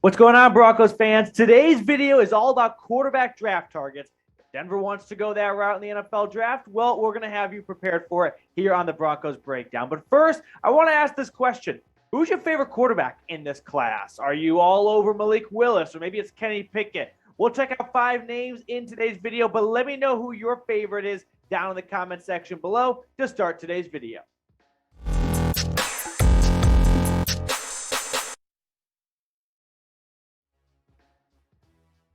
What's going on, Broncos fans? Today's video is all about quarterback draft targets. If Denver wants to go that route in the NFL draft, well, we're going to have you prepared for it here on the Broncos Breakdown. But first, I want to ask this question. Who's your favorite quarterback in this class? Are you all over Malik Willis, or maybe it's Kenny Pickett? We'll check out 5 names in today's video, but let me know who your favorite is down in the comment section below to start today's video.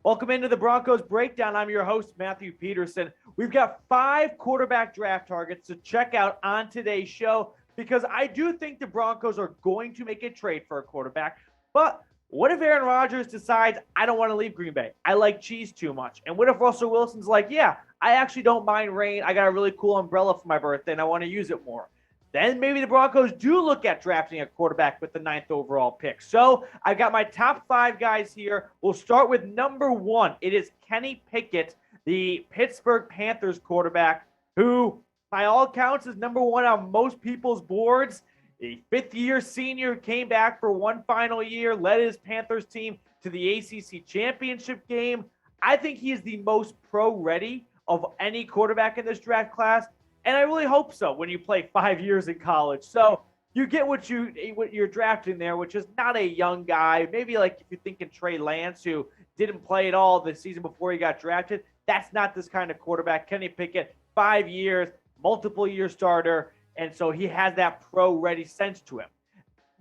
Welcome into the Broncos Breakdown. I'm your host, Matthew Peterson. We've got 5 quarterback draft targets to check out on today's show because I do think the Broncos are going to make a trade for a quarterback. But what if Aaron Rodgers decides, I don't want to leave Green Bay? I like cheese too much. And what if Russell Wilson's like, yeah, I actually don't mind rain. I got a really cool umbrella for my birthday and I want to use it more. Then maybe the Broncos do look at drafting a quarterback with the 9th overall pick. So I got my top 5 guys here. We'll start with number 1. It is Kenny Pickett, the Pittsburgh Panthers quarterback, who by all accounts is number 1 on most people's boards. A 5th-year senior came back for one final year, led his Panthers team to the ACC championship game. I think he is the most pro-ready of any quarterback in this draft class. And I really hope so when you play 5 years in college. So you get what you're drafting there, which is not a young guy. Maybe like if you're thinking Trey Lance, who didn't play at all the season before he got drafted. That's not this kind of quarterback. Kenny Pickett, 5 years, multiple-year starter, and so he has that pro-ready sense to him.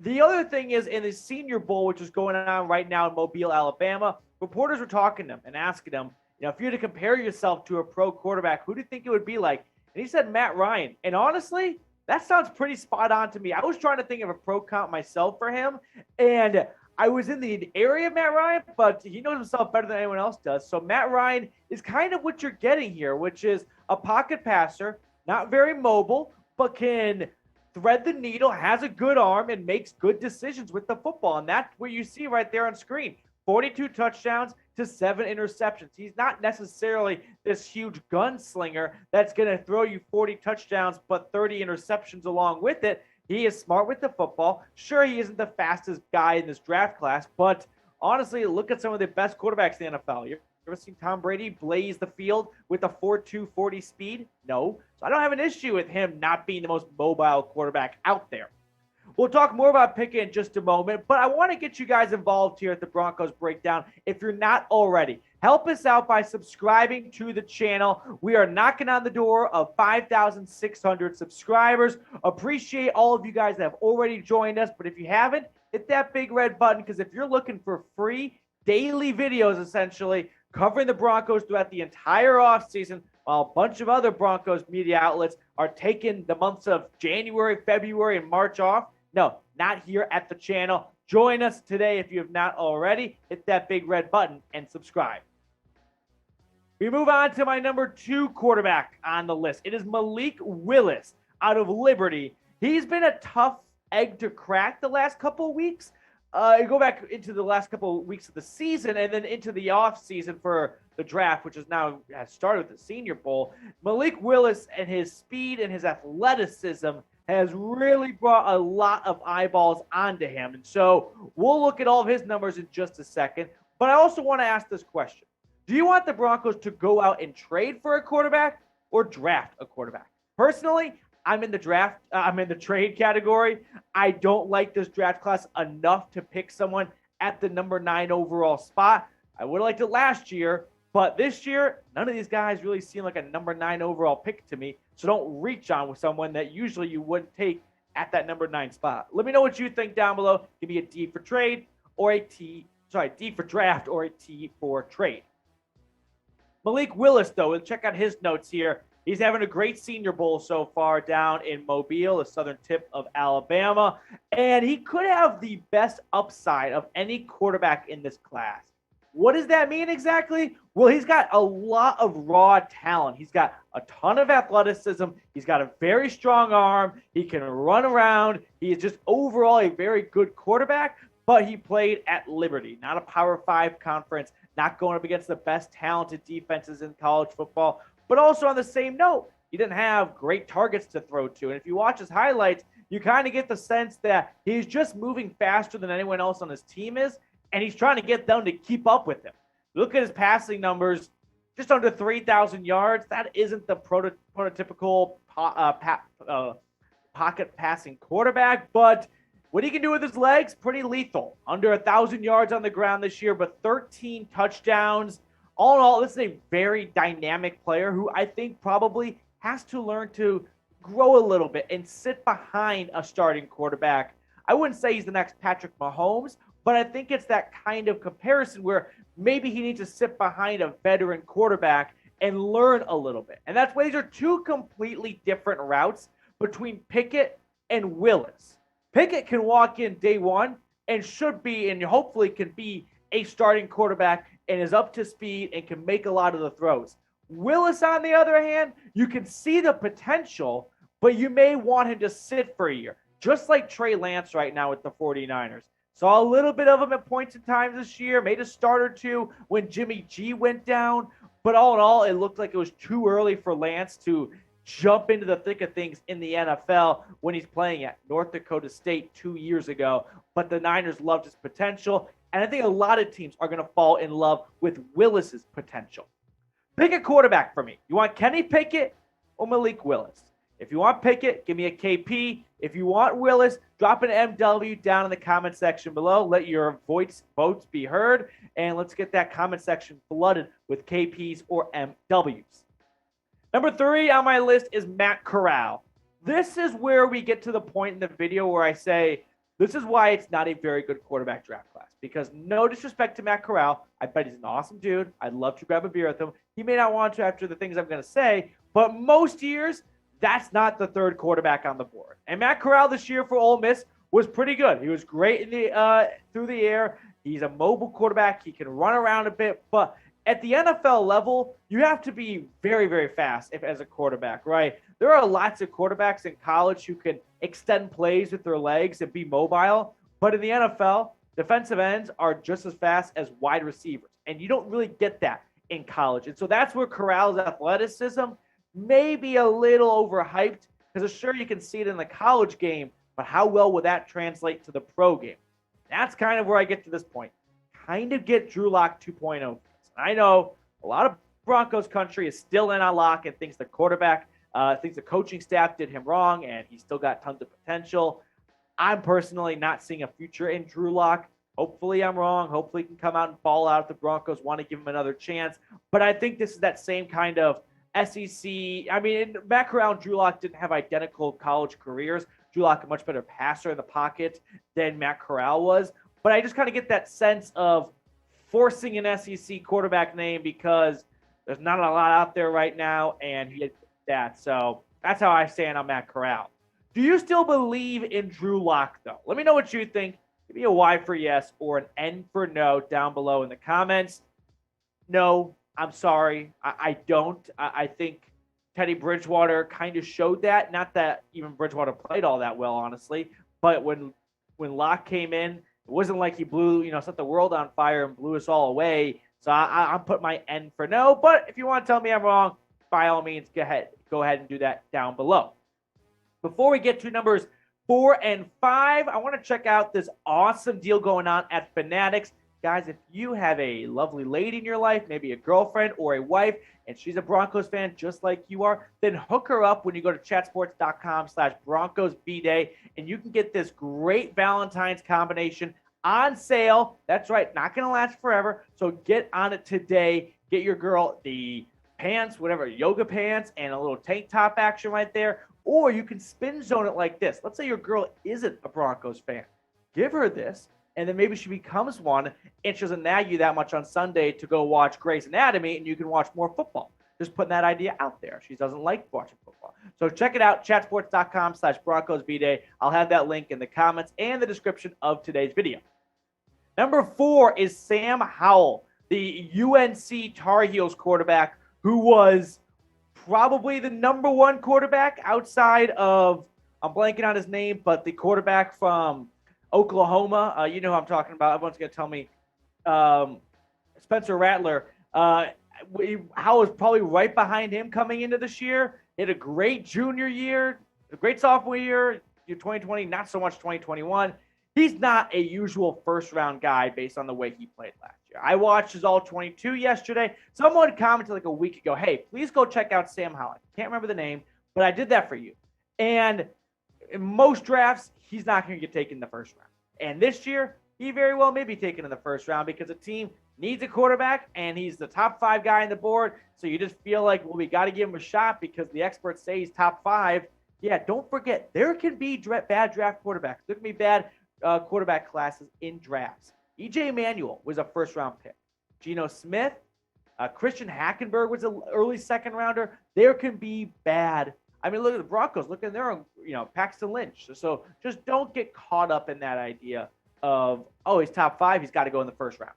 The other thing is in the Senior Bowl, which is going on right now in Mobile, Alabama, reporters were talking to him and asking him, if you had to compare yourself to a pro quarterback, who do you think it would be like? And he said Matt Ryan. And honestly, that sounds pretty spot on to me. I was trying to think of a pro comp myself for him. And I was in the area of Matt Ryan, but he knows himself better than anyone else does. So Matt Ryan is kind of what you're getting here, which is a pocket passer, not very mobile, but can thread the needle, has a good arm, and makes good decisions with the football. And that's what you see right there on screen. 42 touchdowns to 7 interceptions. He's not necessarily this huge gunslinger that's going to throw you 40 touchdowns but 30 interceptions along with it. He is smart with the football. Sure, he isn't the fastest guy in this draft class, but honestly, look at some of the best quarterbacks in the NFL. You ever seen Tom Brady blaze the field with a 4.2 40 speed? No. So I don't have an issue with him not being the most mobile quarterback out there. We'll talk more about Pickett in just a moment, but I want to get you guys involved here at the Broncos Breakdown if you're not already. Help us out by subscribing to the channel. We are knocking on the door of 5,600 subscribers. Appreciate all of you guys that have already joined us, but if you haven't, hit that big red button because if you're looking for free daily videos, essentially, covering the Broncos throughout the entire offseason, while a bunch of other Broncos media outlets are taking the months of January, February, and March off, no, not here at the channel. Join us today if you have not already. Hit that big red button and subscribe. We move on to my number 2 quarterback on the list. It is Malik Willis out of Liberty. He's been a tough egg to crack the last couple of weeks. Go back into the last couple of weeks of the season and then into the off season for the draft, which has started with the Senior Bowl. Malik Willis and his speed and his athleticism has really brought a lot of eyeballs onto him. And so we'll look at all of his numbers in just a second. But I also want to ask this question. Do you want the Broncos to go out and trade for a quarterback or draft a quarterback? Personally, I'm in the trade category. I don't like this draft class enough to pick someone at the number 9 overall spot. I would have liked it last year, but this year, none of these guys really seem like a number 9 overall pick to me. So don't reach on with someone that usually you wouldn't take at that number 9 spot. Let me know what you think down below. Give me a D for trade or D for draft or a T for trade. Malik Willis, though, check out his notes here. He's having a great Senior Bowl so far down in Mobile, the southern tip of Alabama. And he could have the best upside of any quarterback in this class. What does that mean exactly? Well, he's got a lot of raw talent. He's got a ton of athleticism. He's got a very strong arm. He can run around. He is just overall a very good quarterback, but he played at Liberty, not a Power 5 conference, not going up against the best talented defenses in college football. But also on the same note, he didn't have great targets to throw to. And if you watch his highlights, you kind of get the sense that he's just moving faster than anyone else on his team is. and he's trying to get them to keep up with him. Look at his passing numbers, just under 3,000 yards. That isn't the prototypical pocket passing quarterback, but what he can do with his legs, pretty lethal. Under 1,000 yards on the ground this year, but 13 touchdowns. All in all, this is a very dynamic player who I think probably has to learn to grow a little bit and sit behind a starting quarterback. I wouldn't say he's the next Patrick Mahomes, but I think it's that kind of comparison where maybe he needs to sit behind a veteran quarterback and learn a little bit. And that's why these are two completely different routes between Pickett and Willis. Pickett can walk in day one and should be, and hopefully can be, a starting quarterback and is up to speed and can make a lot of the throws. Willis, on the other hand, you can see the potential, but you may want him to sit for a year, just like Trey Lance right now with the 49ers. Saw a little bit of him at points in time this year, made a start or two when Jimmy G went down, but all in all, it looked like it was too early for Lance to jump into the thick of things in the NFL when he's playing at North Dakota State 2 years ago. But the Niners loved his potential, and I think a lot of teams are going to fall in love with Willis's potential. Pick a quarterback for me. You want Kenny Pickett or Malik Willis? If you want Pickett, give me a KP. If you want Willis, drop an MW down in the comment section below. Let your votes be heard, and let's get that comment section flooded with KPs or MWs. Number 3 on my list is Matt Corral. This is where we get to the point in the video where I say, this is why it's not a very good quarterback draft class. Because no disrespect to Matt Corral, I bet he's an awesome dude. I'd love to grab a beer with him. He may not want to after the things I'm going to say, but most years, that's not the third quarterback on the board. And Matt Corral this year for Ole Miss was pretty good. He was great in the through the air. He's a mobile quarterback. He can run around a bit, but at the NFL level, you have to be very, very fast as a quarterback, right? There are lots of quarterbacks in college who can extend plays with their legs and be mobile, but in the NFL, defensive ends are just as fast as wide receivers, and you don't really get that in college. And so that's where Corral's athleticism may be a little overhyped, because sure, you can see it in the college game, but how well will that translate to the pro game? That's kind of where I get to this point. Kind of get Drew Lock 2.0. I know a lot of Broncos country is still in on Lock and thinks the quarterback, thinks the coaching staff did him wrong, and he's still got tons of potential. I'm personally not seeing a future in Drew Lock. Hopefully I'm wrong. Hopefully he can come out and ball out if the Broncos want to give him another chance. But I think this is that same kind of SEC. I mean, Matt Corral and Drew Lock didn't have identical college careers. Drew Lock a much better passer in the pocket than Matt Corral was. But I just kind of get that sense of forcing an SEC quarterback name because there's not a lot out there right now, and he had that. So that's how I stand on Matt Corral. Do you still believe in Drew Lock, though? Let me know what you think. Give me a Y for yes or an N for no down below in the comments. No, I'm sorry. I don't. I think Teddy Bridgewater kind of showed that. Not that even Bridgewater played all that well, honestly. But when Lock came in, it wasn't like he blew, set the world on fire and blew us all away. So I'm putting my N for no. But if you want to tell me I'm wrong, by all means, go ahead and do that down below. Before we get to numbers 4 and 5, I want to check out this awesome deal going on at Fanatics. Guys, if you have a lovely lady in your life, maybe a girlfriend or a wife, and she's a Broncos fan just like you are, then hook her up when you go to chatsports.com/BroncosBday, and you can get this great Valentine's combination on sale. That's right, not going to last forever, so get on it today. Get your girl the pants, whatever, yoga pants, and a little tank top action right there, or you can spin zone it like this. Let's say your girl isn't a Broncos fan. Give her this, and then maybe she becomes one, and she doesn't nag you that much on Sunday to go watch Grey's Anatomy, and you can watch more football. Just putting that idea out there. She doesn't like watching football. So check it out, chatsports.com/BroncosBday. I'll have that link in the comments and the description of today's video. Number 4 is Sam Howell, the UNC Tar Heels quarterback, who was probably the number 1 quarterback outside of, I'm blanking on his name, but the quarterback from Oklahoma. You know who I'm talking about. Everyone's going to tell me. Spencer Rattler. Howell was probably right behind him coming into this year. He had a great junior year, a great sophomore year, 2020, not so much 2021. he's not a usual first-round guy based on the way he played last year. I watched his All-22 yesterday. Someone commented like a week ago, hey, please go check out Sam Howell. I can't remember the name, but I did that for you. And in most drafts, he's not going to get taken in the first round. And this year, he very well may be taken in the first round because the team needs a quarterback, and he's the top 5 guy on the board. So you just feel like, well, we got to give him a shot because the experts say he's top 5. Yeah, don't forget, there can be bad draft quarterbacks. There can be bad quarterback classes in drafts. E.J. Manuel was a first-round pick. Geno Smith, Christian Hackenberg was an early second-rounder. There can be bad. I mean, look at the Broncos. Look at their own, Paxton Lynch. So just don't get caught up in that idea of, oh, he's top 5. He's got to go in the first round.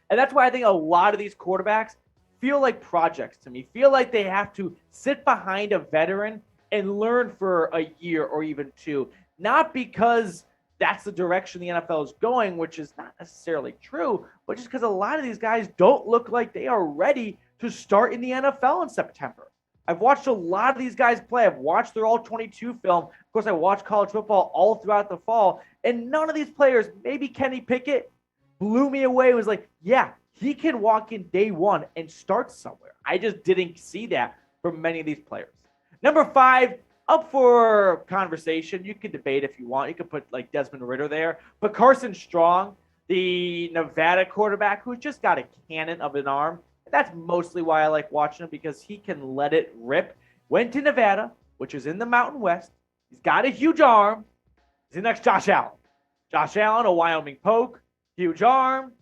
And that's why I think a lot of these quarterbacks feel like projects to me, feel like they have to sit behind a veteran and learn for a year or even 2, not because that's the direction the NFL is going, which is not necessarily true, but just because a lot of these guys don't look like they are ready to start in the NFL in September. I've watched a lot of these guys play. I've watched their All-22 film. Of course, I watched college football all throughout the fall, and none of these players, maybe Kenny Pickett, blew me away. It was like, yeah, he can walk in day 1 and start somewhere. I just didn't see that from many of these players. Number 5, up for conversation. You can debate if you want. You could put like Desmond Ridder there. But Carson Strong, the Nevada quarterback who's just got a cannon of an arm. That's mostly why I like watching him, because he can let it rip. Went to Nevada, which is in the Mountain West. He's got a huge arm. He's the next Josh Allen. Josh Allen, a Wyoming poke, huge arm.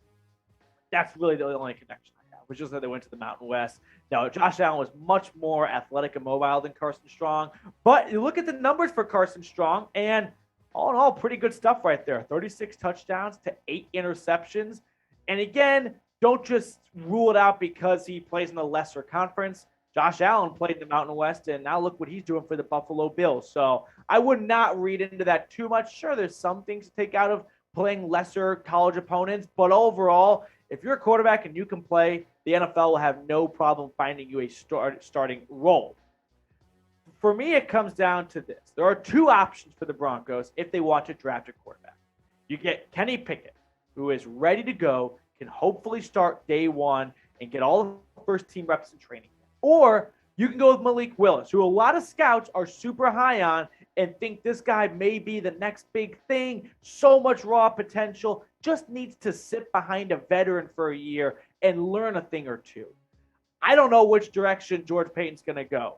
That's really the only connection I have, which is that they went to the Mountain West. Now, Josh Allen was much more athletic and mobile than Carson Strong. But you look at the numbers for Carson Strong, and all in all, pretty good stuff right there. 36 touchdowns to 8 interceptions. And again, don't just rule it out because he plays in a lesser conference. Josh Allen played in the Mountain West, and now look what he's doing for the Buffalo Bills. So I would not read into that too much. Sure, there's some things to take out of playing lesser college opponents, but overall, if you're a quarterback and you can play, the NFL will have no problem finding you a starting role. For me, it comes down to this. There are 2 options for the Broncos if they want to draft a quarterback. You get Kenny Pickett, who is ready to go, can hopefully start day 1 and get all the first-team reps in training. Or you can go with Malik Willis, who a lot of scouts are super high on and think this guy may be the next big thing, so much raw potential, just needs to sit behind a veteran for a year and learn a thing or 2. I don't know which direction George Paton's going to go.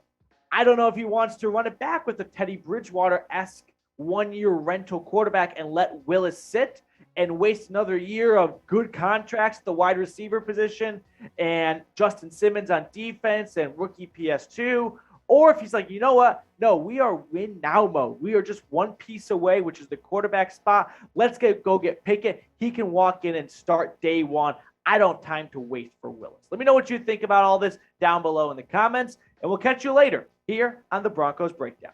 I don't know if he wants to run it back with a Teddy Bridgewater-esque 1-year rental quarterback and let Willis sit and waste another year of good contracts at the wide receiver position and Justin Simmons on defense and rookie PS2. Or if he's like, you know what? No, we are win now mode. We are just one piece away, which is the quarterback spot. Let's go get Pickett. He can walk in and start day 1. I don't have time to waste for Willis. Let me know what you think about all this down below in the comments, and we'll catch you later here on the Broncos Breakdown.